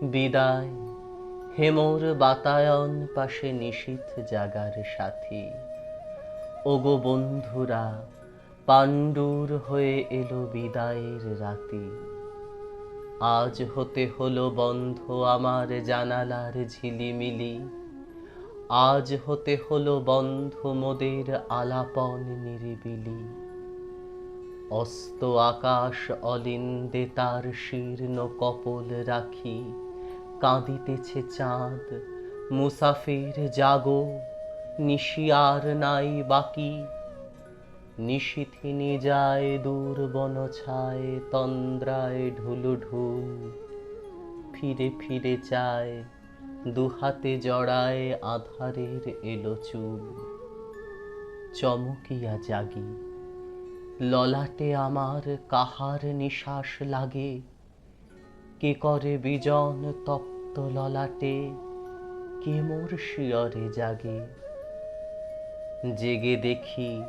বিদায় হেমোর বাতায়ন পাশে নিশীথ জাগার সাথী। ওগো বন্ধুরা, পাণ্ডুর হয়ে এলো বিদায়ের রাতি। আজ হতে হলো বন্ধ আমার জানালার ঝিলিমিলি। আজ হতে হলো বন্ধ মোদের আলাপন নিরিবিলি। অস্ত আকাশ অলিন্দে তার শীর্ণ কপল রাখি। কাঁদিতেছে চাঁদ, মুসাফির জাগো, নিশি আর নাই বাকি। নিশীথিনী যায় দূর বনছায়, তন্দ্রায় ঢুলুঢুল। ফিরে ফিরে চায়, দুহাতে জড়ায় আঁধারের এলো চুল। চমকিয়া জাগি, ললাটে আমার কাহার নিশ্বাস লাগে। কে করে বিজন তপ্ত ললাটে, কে মোর শিয়রে জাগে। জেগে দেখি,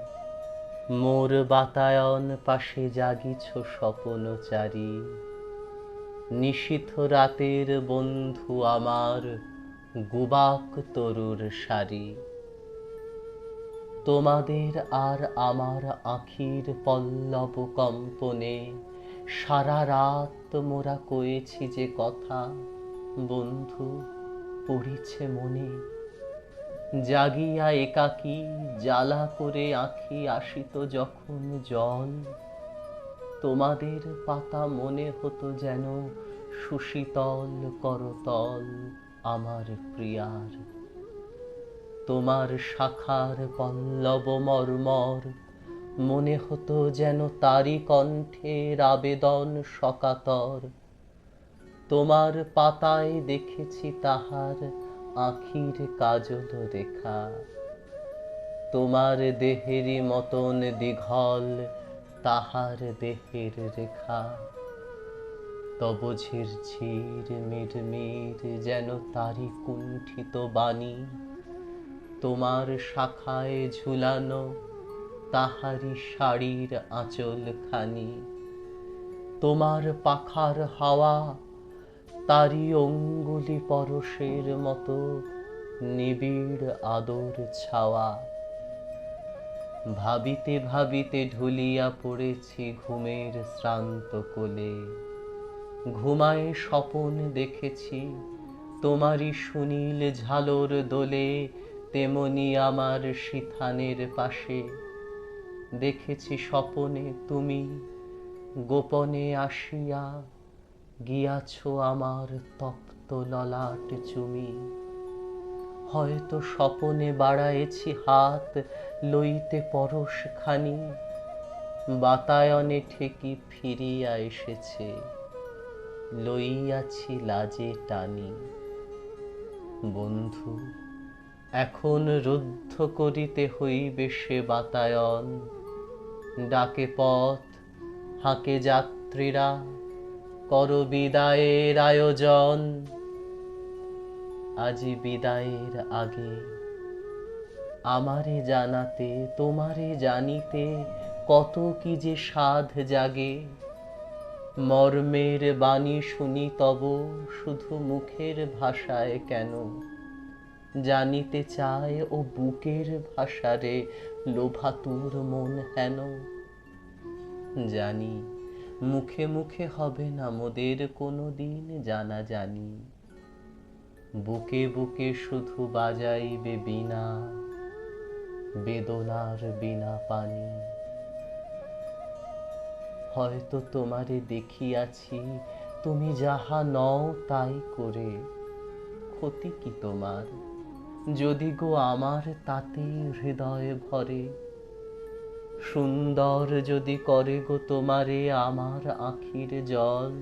মোর বাতায়ন পাশে জাগিছ স্বপনচারী। নিশীথ রাতের বন্ধু আমার, গুবাক তরুর সারি। তোমাদের আর আমার আখির পল্লব কম্পনে সারা রাত মোরা কয়েছি যে কথা, বন্ধু পড়িছে মনে। জাগিয়া একাকী জ্বালা করে আঁখি আসিত যখন জল। তোমাদের পাতা মনে হতো যেন সুশীতল করতল আমার প্রিয়ার। তোমার শাখার পল্লব মর্মর মনে হতো যেন তারি কণ্ঠের আবেদন সকাতর। তোমার পাতায় দেখেছি তাহার আখির কাজল রেখা। তোমার দেহেরই মতন দীঘল তাহার দেহের রেখা। তব ঝিরঝির মিরমির যেন তারি কুণ্ঠিত বাণী। তোমার শাখায় ঝুলানো তাহারি শাড়ির আঁচল খানি। তোমার পাখার হাওয়া তারি অঙ্গুলি পরশের মতো নিবিড় আদর ছাওয়া। ভাবিতে ভাবিতে ঢুলিয়া পড়েছি ঘুমের শ্রান্ত কোলে। ঘুমায় স্বপন দেখেছি তোমারই সুনীল ঝালর দোলে। তেমনি আমার সিথানের পাশে দেখেছি স্বপনে তুমি গোপনে আসিয়া গিয়াছ আমার তপ্ত ললাট চুমি। হয়তো স্বপনে বাড়ায়েছি হাত লইতে পরশ খানি। বাতায়নে ঠেকি ফিরিয়া এসেছে, লইয়াছি লাজে টানি। বন্ধু, এখন রুদ্ধ করিতে হইবে সে বাতায়ন। ডাকে পথ, হাঁকে যাত্রীরা, কর বিদায়ের আয়োজন। আজি বিদায়ের আগে আমারে জানাতে তোমারে জানিতে কত কি যে সাধ জাগে। মর্মের বাণী শুনি তব শুধু মুখের ভাষায় কেন। জানিতে চায় ও বুকের ভাষারে লোভাতুর মন হেন। জানি মুখে মুখে হবে না মোদের কোনো দিন জানা জানি। বুকে বুকে শুধু বাজাইবে বীণা, বেদনার বীণা পানি। হয়তো তোমারে দেখিয়াছি তুমি যাহা নও তাই করে। ক্ষতি কি তোমার যদি গো আমার তাতে হৃদয় ভরে। সুন্দর যদি করে গো তোমারে আমার আখির জল।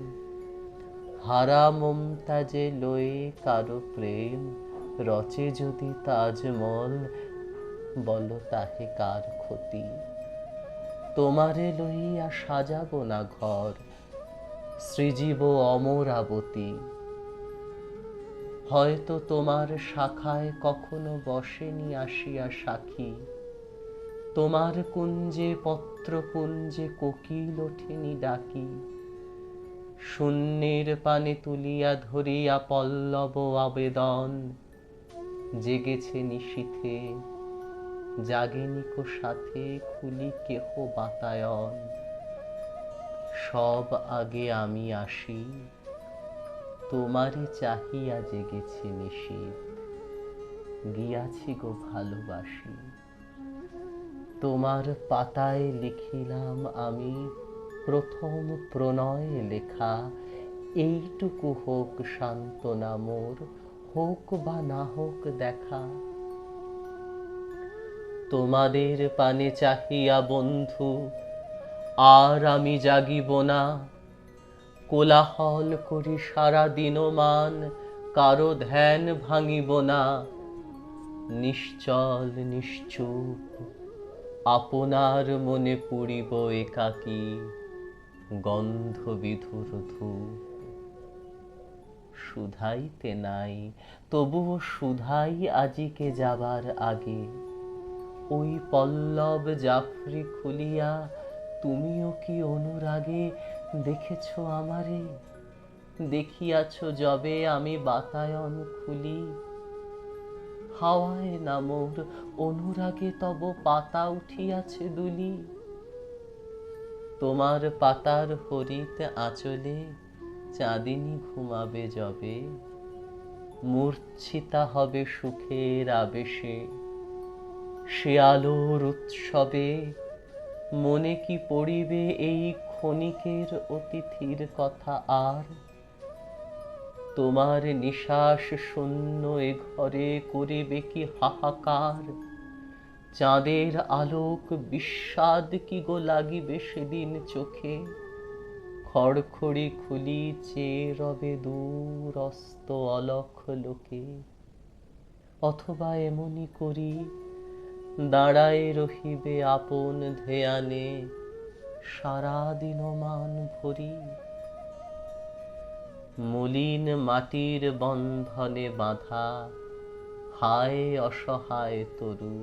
হারা মমতাজে লয়ে কারো প্রেম রচে যদি তাজমহল। বলো তাহে কার ক্ষতি। তোমারে লইয়া সাজাবো না ঘর, সৃজিব অমরাবতী। হয়তো তোমার শাখায় কখনো বসেনি আসিয়া সাক্ষী। তোমার কুঞ্জে পত্রপুঞ্জে কোকিল ওঠেনি ডাকি। শূন্যের পানে তুলিয়া ধরিয়া পল্লব আবেদন, জেগেছে নিশীথে জাগেনি কো সাথে খুলি কেহ বাতায়ন। সব আগে আমি আসি, তোমারে চাহিয়া জেগেছি নিশীথ, গিয়াছি গো ভালোবাসি। তোমার পাতায় লিখিলাম আমি প্রথম প্রণয় লেখা, এইটুকু হোক সান্ত্বনা মোর, হোক বা না হোক দেখা। তোমাদের পানে চাহিয়া বন্ধু আর আমি জাগিব না, কোলাহল করি সারা দিনমান, কারো ধ্যান ভাঙিব না। নিশ্চল নিশ্চুপ আপনার মনে পুড়িব একাকী, গন্ধ বিধুর ধূপ। শুধাইতে নাই, তবুও শুধাই আজিকে যাবার আগে, ওই পল্লব জাফরি খুলিয়া তুমিও কি অনুরাগে দেখেছ আমারে? দেখিয়াছ যবে আমি বাতায়ন খুলি, হাওয়ায় না মোর অনুরাগে তব পাতা উঠিয়াছে দুলি। তোমার পাতার হরিত আঁচলে চাঁদিনী ঘুমাবে যবে, মূর্ছিতা হবে সুখের আবেশে, সে আলোর উৎসবে। মনে কি পড়িবে এই ক্ষণিকের অতিথির কথা আর? তোমার নিশ্বাস শূন্য এ ঘরে করিবে কি হাহাকার? চাঁদের আলোক বিস্বাদ কি গো লাগিবে সেদিন চোখে? খড়খড়ি খুলি চেয়ে রবে দূর অস্ত অলখ লোকে। অথবা এমনি করি দাঁড়ায় রহিবে আপন ধ্যানে সারা দিনমান ভরি। মলিন মাটির বন্ধনে বাঁধা হায় অসহায় তরু,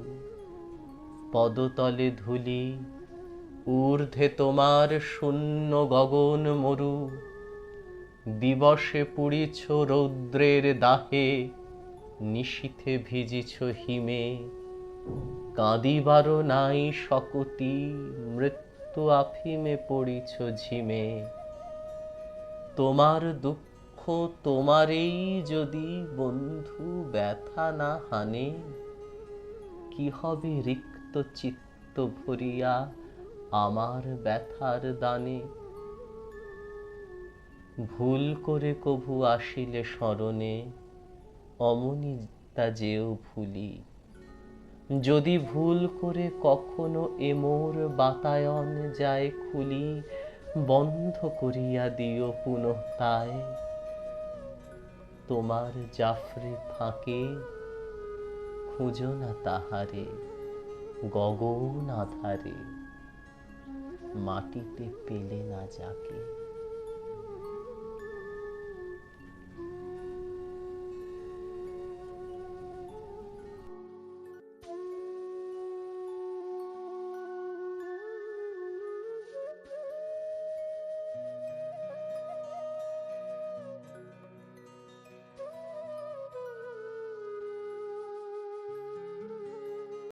পদতলে ধূলি, ঊর্ধ্বে তোমার শূন্য গগন মরু। দিবসে পুড়িছ রৌদ্রের দাহে, নিশীথে ভিজিছ হিমে। কাঁদিবারও নাই শকতি, মৃত্যু আফিমে পড়িছ ঝিমে। তোমার দুঃখ তোমারেই যদি বন্ধু ব্যথা না হানে, কি হবে রিক্ত চিত্ত ভরিয়া আমার ব্যথার দানে? ভুল করে কভু আসিলে স্মরণে, অমনি তা যেও ভুলি। যদি ভুল করে কখনো এ মোর বাতায়ন যায় খুলি, বন্ধ করিয়া দিও পুনঃ তাই। তোমার জাফরি ফাঁকে খুঁজো না তাহারে, গগন আধারে মাটিতে পেলে না যাকে।